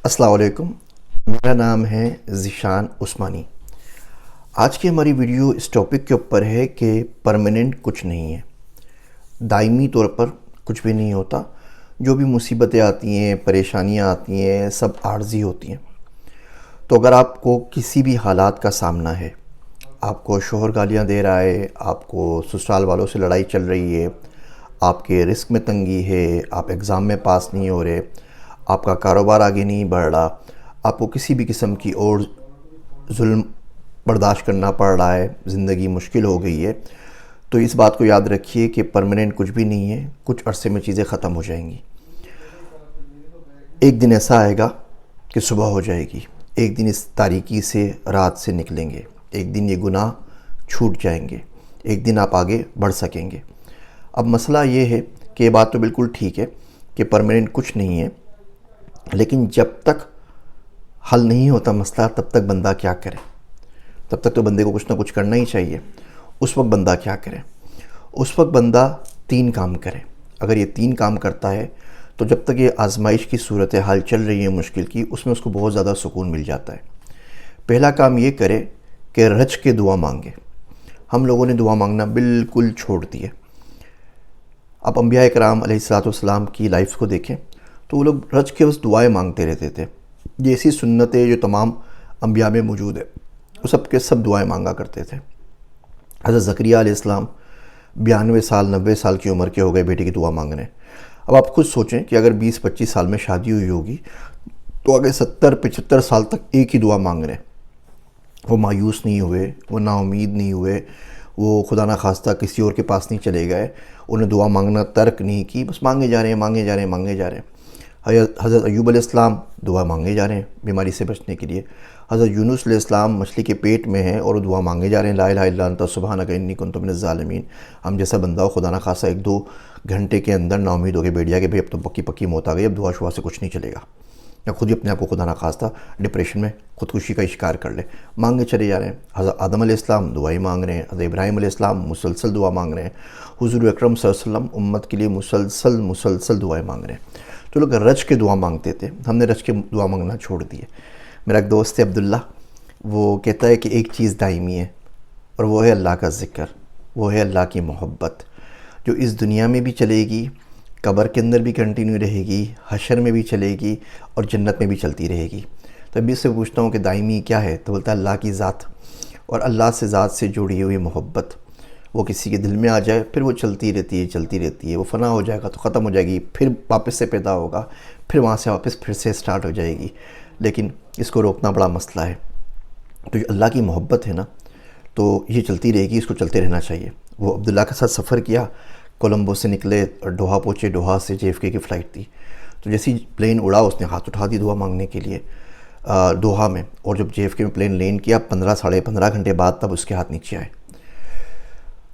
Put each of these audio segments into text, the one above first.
السلام علیکم، میرا نام ہے ذیشان عثمانی۔ آج کی ہماری ویڈیو اس ٹاپک کے اوپر ہے کہ پرماننٹ کچھ نہیں ہے، دائمی طور پر کچھ بھی نہیں ہوتا۔ جو بھی مصیبتیں آتی ہیں، پریشانیاں آتی ہیں، سب عارضی ہوتی ہیں۔ تو اگر آپ کو کسی بھی حالات کا سامنا ہے، آپ کو شوہر گالیاں دے رہا ہے، آپ کو سسرال والوں سے لڑائی چل رہی ہے، آپ کے رزق میں تنگی ہے، آپ ایگزام میں پاس نہیں ہو رہے، آپ کا کاروبار آگے نہیں بڑھ رہا، آپ کو کسی بھی قسم کی اور ظلم برداشت کرنا پڑ رہا ہے، زندگی مشکل ہو گئی ہے، تو اس بات کو یاد رکھیے کہ پرماننٹ کچھ بھی نہیں ہے، کچھ عرصے میں چیزیں ختم ہو جائیں گی۔ ایک دن ایسا آئے گا کہ صبح ہو جائے گی، ایک دن اس تاریکی سے رات سے نکلیں گے، ایک دن یہ گناہ چھوٹ جائیں گے، ایک دن آپ آگے بڑھ سکیں گے۔ اب مسئلہ یہ ہے کہ یہ بات تو بالکل ٹھیک ہے کہ پرماننٹ کچھ نہیں ہے، لیکن جب تک حل نہیں ہوتا مسئلہ تب تک بندہ کیا کرے؟ تب تک تو بندے کو کچھ نہ کچھ کرنا ہی چاہیے۔ اس وقت بندہ کیا کرے؟ اس وقت بندہ 3 کام کرے۔ اگر یہ 3 کام کرتا ہے تو جب تک یہ آزمائش کی صورتحال چل رہی ہے مشکل کی، اس میں اس کو بہت زیادہ سکون مل جاتا ہے۔ پہلا کام یہ کرے کہ رج کے دعا مانگے۔ ہم لوگوں نے دعا مانگنا بالکل چھوڑ دیے۔ اب انبیاء کرام علیہ السلام کی لائف کو دیکھیں تو وہ لوگ رج کے بس دعائیں مانگتے رہتے تھے۔ یہ ایسی سنتیں جو تمام انبیاء میں موجود ہے، وہ سب کے سب دعائیں مانگا کرتے تھے۔ حضرت زکریا علیہ السلام 92 سال 90 سال کی عمر کے ہو گئے بیٹے کی دعا مانگنے۔ اب آپ خود سوچیں کہ اگر 20-25 سال میں شادی ہوئی ہوگی تو آگے 70-75 سال تک ایک ہی دعا مانگ رہے ہیں۔ وہ مایوس نہیں ہوئے، وہ نا امید نہیں ہوئے، وہ خدا نخواستہ کسی اور کے پاس نہیں چلے گئے، انہیں دعا مانگنا ترک نہیں کی، بس مانگے جا رہے ہیں مانگے جا رہے ہیں مانگے جا رہے ہیں۔ حضرت ایوب علیہ السلام دعا مانگے جا رہے ہیں بیماری سے بچنے کے لیے۔ حضرت یونس علیہ السلام مچھلی کے پیٹ میں ہیں اور وہ دعا مانگے جا رہے ہیں، لا الہ الا انت سبحانک انی کنت من الظالمین۔ ہم جیسا بندہ ہو خدا نخواستہ 1-2 گھنٹے کے اندر نا امید ہو کے بیٹھ جائے کہ بھئی اب تو پکی پکی موت آ گئی، اب دعا شعا سے کچھ نہیں چلے گا، یا خود ہی اپنے آپ کو خدا نخواستہ ڈپریشن میں خودکشی کا شکار کر لے، مانگے چلے جا رہے ہیں۔ حضرت آدم علیہ السلام دعائیں مانگ رہے ہیں، حضرت ابراہیم علیہ السلام مسلسل دعا مانگ رہے ہیں، حضور اکرم صلی اللہ علیہ وسلم امت کے لیے مسلسل دعائیں مانگ رہے ہیں۔ تو لوگ رج کے دعا مانگتے تھے، ہم نے رج کے دعا مانگنا چھوڑ دیے۔ میرا ایک دوست ہے عبداللہ، وہ کہتا ہے کہ ایک چیز دائمی ہے اور وہ ہے اللہ کا ذکر، وہ ہے اللہ کی محبت، جو اس دنیا میں بھی چلے گی، قبر کے اندر بھی کنٹینیو رہے گی، حشر میں بھی چلے گی اور جنت میں بھی چلتی رہے گی۔ تو ابھی اس سے پوچھتا ہوں کہ دائمی کیا ہے؟ تو بولتا ہے اللہ کی ذات، اور اللہ سے ذات سے جڑی ہوئی محبت۔ وہ کسی کے دل میں آ جائے پھر وہ چلتی رہتی ہے چلتی رہتی ہے، وہ فنا ہو جائے گا تو ختم ہو جائے گی، پھر واپس سے پیدا ہوگا، پھر وہاں سے واپس پھر سے سٹارٹ ہو جائے گی، لیکن اس کو روکنا بڑا مسئلہ ہے۔ تو جو اللہ کی محبت ہے نا، تو یہ چلتی رہے گی، اس کو چلتے رہنا چاہیے۔ وہ عبداللہ کے ساتھ سفر کیا، کولمبو سے نکلے، دوحہ پہنچے، دوحہ سے JFK کی فلائٹ تھی، تو جیسی پلین اڑا اس نے ہاتھ اٹھا دی دعا مانگنے کے لیے دوحہ میں، اور جب JFK میں پلین لینڈ کیا 15-15.5 گھنٹے بعد تب اس کے ہاتھ نیچے آئے۔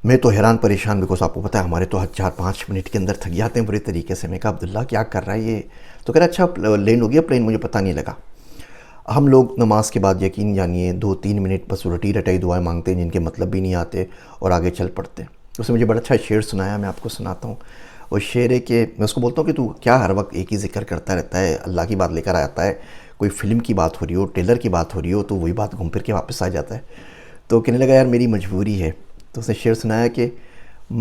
میں تو حیران پریشان، بیکاز آپ کو پتہ ہے ہمارے تو 4-5 منٹ کے اندر تھک جاتے ہیں بری طریقے سے۔ میں کہا عبداللہ کیا کر رہا ہے یہ؟ تو کہہ رہا اچھا لینڈ ہو گیا پلین، مجھے پتہ نہیں لگا۔ ہم لوگ نماز کے بعد یقین جانیے 2-3 منٹ بس رٹی رٹائی دعائیں مانگتے ہیں جن کے مطلب بھی نہیں آتے اور آگے چل پڑتے ہیں۔ اس نے مجھے بڑا اچھا شعر سنایا، میں آپ کو سناتا ہوں۔ وہ شعر ہے کہ میں اس کو بولتا ہوں کہ تو کیا ہر وقت ایک ہی ذکر کرتا رہتا ہے، اللہ کی بات لے کر آتا ہے، کوئی فلم کی بات ہو رہی ہو، ٹیلر کی بات ہو رہی ہو تو وہی بات گھوم پھر کے واپس آ جاتا ہے۔ تو کہنے لگا یار میری مجبوری ہے۔ تو اس نے شعر سنایا کہ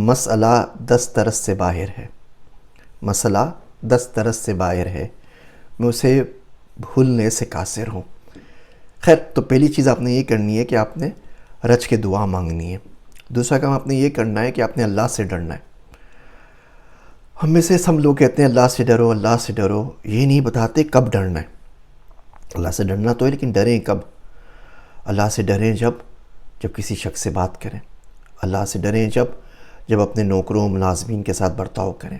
مسئلہ 10 طرز سے باہر ہے، مسئلہ 10 طرز سے باہر ہے، میں اسے بھولنے سے قاصر ہوں۔ خیر، تو پہلی چیز آپ نے یہ کرنی ہے کہ آپ نے رج کے دعا مانگنی ہے۔ دوسرا کام آپ نے یہ کرنا ہے کہ آپ نے اللہ سے ڈرنا ہے۔ ہم میں سے ہم لوگ کہتے ہیں اللہ سے ڈرو اللہ سے ڈرو، یہ نہیں بتاتے کب ڈرنا ہے۔ اللہ سے ڈرنا تو ہے لیکن ڈریں کب؟ اللہ سے ڈریں جب کسی شخص سے بات کریں، اللہ سے ڈریں جب اپنے نوکروں ملازمین کے ساتھ برتاؤ کریں،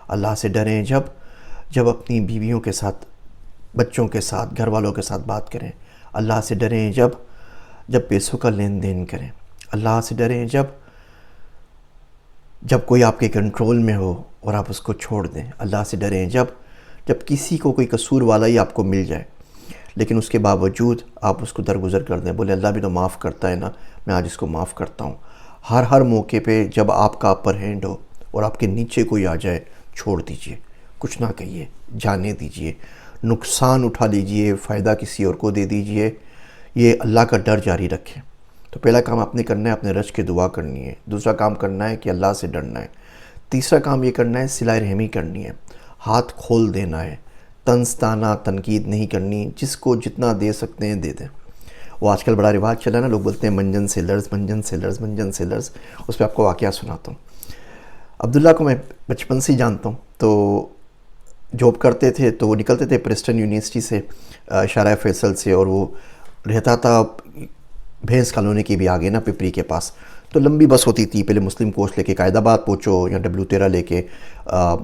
اللہ سے ڈریں جب اپنی بیویوں کے ساتھ، بچوں کے ساتھ، گھر والوں کے ساتھ بات کریں، اللہ سے ڈریں جب پیسوں کا لین دین کریں، اللہ سے ڈریں جب کوئی آپ کے کنٹرول میں ہو اور آپ اس کو چھوڑ دیں، اللہ سے ڈریں جب کسی کو کوئی قصور والا ہی آپ کو مل جائے لیکن اس کے باوجود آپ اس کو درگزر کر دیں، بولے اللہ بھی تو معاف کرتا ہے نا، میں آج اس کو معاف کرتا ہوں۔ ہر موقع پہ جب آپ کا اپر ہینڈ ہو اور آپ کے نیچے کوئی آ جائے چھوڑ دیجئے، کچھ نہ کہیے، جانے دیجئے۔ نقصان اٹھا لیجئے، فائدہ کسی اور کو دے دیجئے، یہ اللہ کا ڈر جاری رکھیں۔ تو پہلا کام آپ نے کرنا ہے اپنے رزق کی دعا کرنی ہے، دوسرا کام کرنا ہے کہ اللہ سے ڈرنا ہے، تیسرا کام یہ کرنا ہے صلہ رحمی کرنی ہے، ہاتھ کھول دینا ہے، طنز طعنہ تنقید نہیں کرنی، جس کو جتنا دے سکتے ہیں دے دیں۔ وہ آج کل بڑا رواج چلا نا، لوگ بولتے ہیں منجن سیلرز، منجن سیلرز، منجن سیلرز۔ اس پہ آپ کو واقعہ سناتا ہوں۔ عبداللہ کو میں بچپن سے ہی جانتا ہوں، تو جاب کرتے تھے تو وہ نکلتے تھے پریسٹن یونیورسٹی سے، شارع فیصل سے، اور وہ رہتا تھا بھینس کالونی کے بھی آگے نا، پپری کے پاس۔ تو لمبی بس ہوتی تھی، پہلے مسلم کوچ لے کے قائد آباد پہنچو، یا W13 لے کے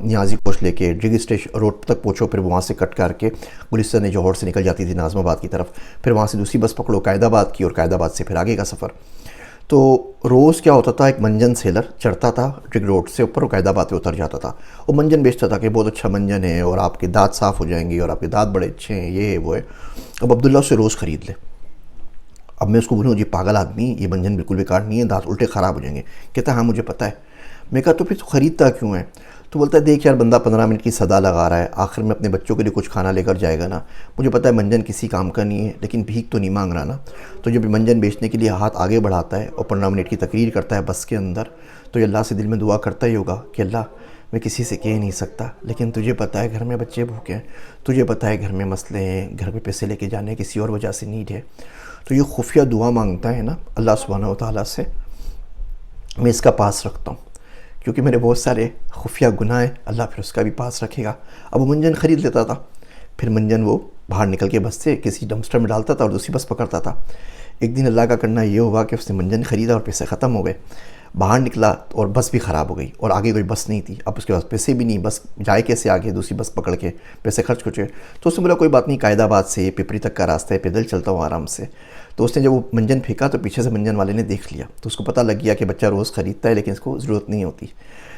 نیازی کوچ لے کے ڈگ اسٹیشن روڈ تک پہنچو، پھر وہاں سے کٹ کر کے گلستان جوہر سے نکل جاتی تھی ناظم آباد کی طرف، پھر وہاں سے دوسری بس پکڑو قائد آباد کی، اور قائد آباد سے پھر آگے کا سفر۔ تو روز کیا ہوتا تھا، ایک منجن سیلر چڑھتا تھا ڈگ روڈ سے اوپر، اور قائد آباد پہ اتر جاتا تھا۔ وہ منجن بیچتا تھا کہ بہت اچھا منجن ہے، اور آپ کے دانت صاف ہو جائیں گے، اور آپ کے دانت بڑے اچھے ہیں، یہ ہے وہ ہے۔ اب عبداللہ اسے روز خرید لے۔ اب میں اس کو بولوں جی پاگل آدمی، یہ منجن بالکل بیکار نہیں ہے، دانت الٹے خراب ہو جائیں گے۔ کہتا ہے ہاں مجھے پتہ ہے۔ میں کہا تو پھر تو خریدتا کیوں ہے؟ تو بولتا ہے دیکھ یار، بندہ 15 منٹ کی صدا لگا رہا ہے، آخر میں اپنے بچوں کے لیے کچھ کھانا لے کر جائے گا نا، مجھے پتہ ہے منجن کسی کام کا نہیں ہے، لیکن بھیک تو نہیں مانگ رہا نا۔ تو جب منجن بیچنے کے لیے ہاتھ آگے بڑھاتا ہے اور 15 منٹ کی تقریر کرتا ہے بس کے اندر، تو یہ اللہ سے دل میں دعا کرتا ہی ہوگا کہ اللہ میں کسی سے کہہ نہیں سکتا، لیکن تجھے پتہ ہے گھر میں بچے بھوکے ہیں، تجھے پتہ ہے گھر میں مسئلے ہیں، گھر میں پیسے لے کے جانے کسی اور وجہ سے نیڈ ہے۔ تو یہ خفیہ دعا مانگتا ہے نا اللہ سبحانہ و تعالیٰ سے، میں اس کا پاس رکھتا ہوں، کیونکہ میرے بہت سارے خفیہ گناہ ہیں، اللہ پھر اس کا بھی پاس رکھے گا۔ اب وہ منجن خرید لیتا تھا، پھر منجن وہ باہر نکل کے بس سے کسی ڈمپسٹر میں ڈالتا تھا اور دوسری بس پکڑتا تھا۔ ایک دن اللہ کا کرنا یہ ہوا کہ اس نے منجن خریدا اور پیسے ختم ہو گئے، باہر نکلا اور بس بھی خراب ہو گئی، اور آگے کوئی بس نہیں تھی، اب اس کے پاس پیسے بھی نہیں، بس جائے کیسے آگے، دوسری بس پکڑ کے پیسے خرچ کر چکے۔ تو اس نے بولا کوئی بات نہیں، قائد آباد سے پپری تک کا راستہ ہے، پیدل چلتا ہوں آرام سے۔ تو اس نے جب وہ منجن پھینکا تو پیچھے سے منجن والے نے دیکھ لیا، تو اس کو پتہ لگ گیا کہ بچہ روز خریدتا ہے لیکن اس کو ضرورت نہیں ہوتی۔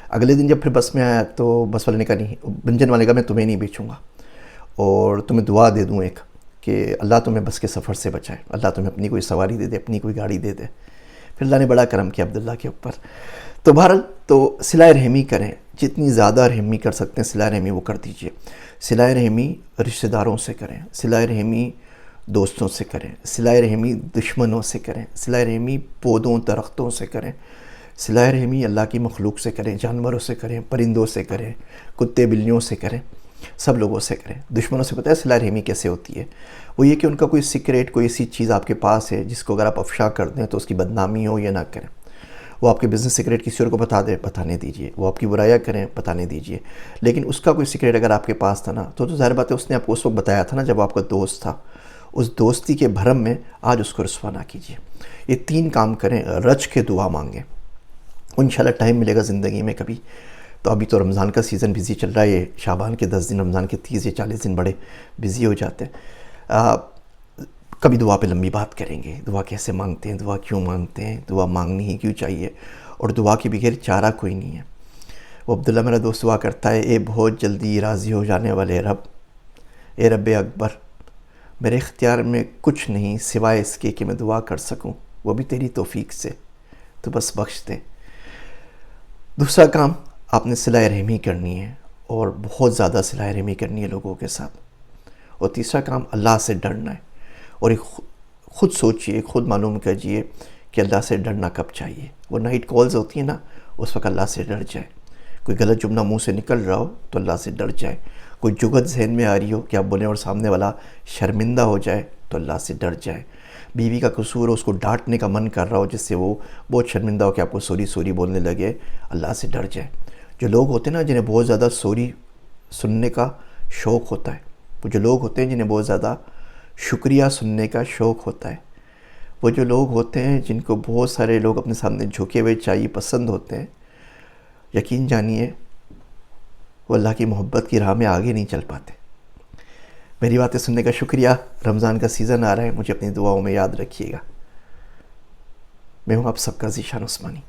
اگلے دن جب پھر بس میں آیا تو بس والے نے کہا نہیں، منجن والے نے کہا میں تمہیں نہیں بیچوں گا، اور تمہیں دعا دے دوں ایک کہ اللہ تمہیں بس کے سفر سے بچائے، اللہ تمہیں اپنی کوئی سواری دے دے، اپنی کوئی گاڑی دے دے۔ پھر اللہ نے بڑا کرم کیا عبداللہ کے اوپر۔ تو بہرحال تو صلہ رحمی کریں، جتنی زیادہ رحمی کر سکتے ہیں صلہ رحمی وہ کر دیجئے۔ صلہ رحمی رشتہ داروں سے کریں، صلہ رحمی دوستوں سے کریں، صلہ رحمی دشمنوں سے کریں، صلہ رحمی پودوں درختوں سے کریں، صلہ رحمی اللہ کی مخلوق سے کریں، جانوروں سے کریں، پرندوں سے کریں، کتے بلیوں سے کریں، سب لوگوں سے کریں۔ دشمنوں سے پتہ ہے صلہ رحمی کیسے ہوتی ہے؟ وہ یہ کہ ان کا کوئی سیکریٹ، کوئی ایسی چیز آپ کے پاس ہے جس کو اگر آپ افشا کر دیں تو اس کی بدنامی ہو یا نہ کریں۔ وہ آپ کے بزنس سیکریٹ کسی اور کو بتا دے، بتانے دیجئے۔ وہ آپ کی برائیاں کریں، بتانے دیجئے۔ لیکن اس کا کوئی سیکریٹ اگر آپ کے پاس تھا نا تو ظاہر بات ہے اس نے آپ کو اس وقت بتایا تھا نا جب آپ کا دوست تھا، اس دوستی کے بھرم میں آج اس کو رسوا نہ کیجیے۔ یہ 3 کام کریں، رج کے دعا مانگیں۔ انشاءاللہ ٹائم ملے گا زندگی میں کبھی، تو ابھی تو رمضان کا سیزن بزی چل رہا ہے، یہ شعبان کے 10 دن، رمضان کے 30 یا 40 دن بڑے بزی ہو جاتے ہیں۔ کبھی دعا پہ لمبی بات کریں گے، دعا کیسے مانگتے ہیں، دعا کیوں مانگتے ہیں، دعا مانگنی ہی کیوں چاہیے، اور دعا کے بغیر چارہ کوئی نہیں ہے۔ وہ عبداللہ میرا دوست دعا کرتا ہے، اے بہت جلدی راضی ہو جانے والے رب، اے رب اکبر، میرے اختیار میں کچھ نہیں سوائے اس کے کہ میں دعا کر سکوں، وہ بھی تیری توفیق سے، تو بس بخش دے۔ دوسرا کام آپ نے صلہ رحمی کرنی ہے، اور بہت زیادہ صلہ رحمی کرنی ہے لوگوں کے ساتھ۔ اور تیسرا کام اللہ سے ڈرنا ہے، اور ایک خود سوچئے، خود معلوم کیجئے کہ اللہ سے ڈرنا کب چاہیے۔ وہ نائٹ کالز ہوتی ہیں نا، اس وقت اللہ سے ڈر جائے۔ کوئی غلط جملہ منہ سے نکل رہا ہو تو اللہ سے ڈر جائے۔ کوئی جگت ذہن میں آ رہی ہو کہ آپ بولیں اور سامنے والا شرمندہ ہو جائے تو اللہ سے ڈر جائے۔ بیوی کا قصور ہو، اس کو ڈانٹنے کا من کر رہا ہو جس سے وہ بہت شرمندہ ہو کہ آپ کو سوری سوری بولنے لگے، اللہ سے ڈر جائے۔ جو لوگ ہوتے ہیں نا جنہیں بہت زیادہ سوری سننے کا شوق ہوتا ہے، وہ جو لوگ ہوتے ہیں جنہیں بہت زیادہ شکریہ سننے کا شوق ہوتا ہے، وہ جو لوگ ہوتے ہیں جن کو بہت سارے لوگ اپنے سامنے جھکے ہوئے چاہیے پسند ہوتے ہیں، یقین جانیے وہ اللہ کی محبت کی راہ میں آگے نہیں چل پاتے۔ میری باتیں سننے کا شکریہ۔ رمضان کا سیزن آ رہا ہے، مجھے اپنی دعاؤں میں یاد رکھیے گا۔ میں ہوں آپ سب کا ذیشان عثمانی۔